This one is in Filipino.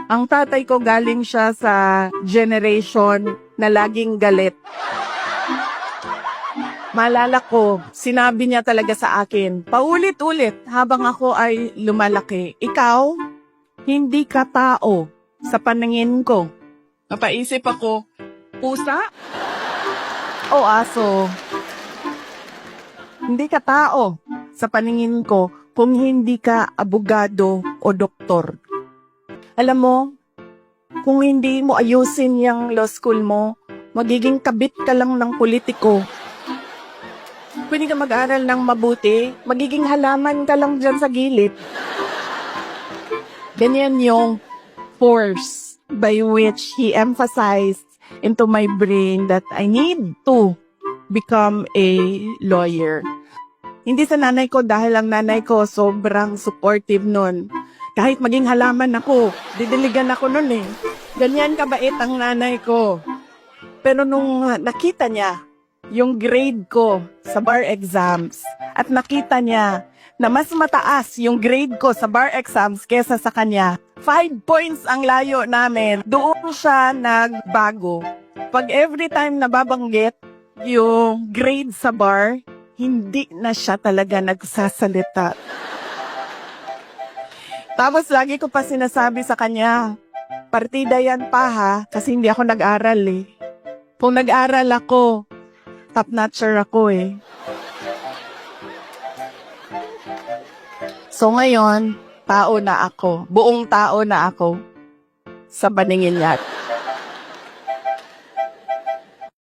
Ang tatay ko galing siya sa generation na laging galit. Maalala ko, sinabi niya talaga sa akin, paulit-ulit habang ako ay lumalaki, ikaw, hindi ka tao sa paningin ko. Napaisip ako, pusa o aso? Hindi ka tao sa paningin ko kung hindi ka abogado o doktor. Alam mo, kung hindi mo ayusin yung law school mo, magiging kabit ka lang ng politiko. Pwede ka mag-aral ng mabuti, magiging halaman ka lang dyan sa gilid. Ganyan yung force by which he emphasized into my brain that I need to become a lawyer. Hindi sa nanay ko dahil ang nanay ko sobrang supportive nun. Kahit maging halaman ako, didiligan ako nun eh. Ganyan kabait ang nanay ko. Pero nung nakita niya yung grade ko sa bar exams at nakita niya na mas mataas yung grade ko sa bar exams kesa sa kanya, 5 points ang layo namin. Doon siya nagbago. Pag every time nababanggit yung grade sa bar, hindi na siya talaga nagsasalita. Tapos lagi ko pa sinasabi sa kanya, partida yan pa ha, kasi hindi ako nag-aral eh. Kung nag-aral ako, top-notcher ako eh. So ngayon, tao na ako. Buong tao na ako sa paningin niya.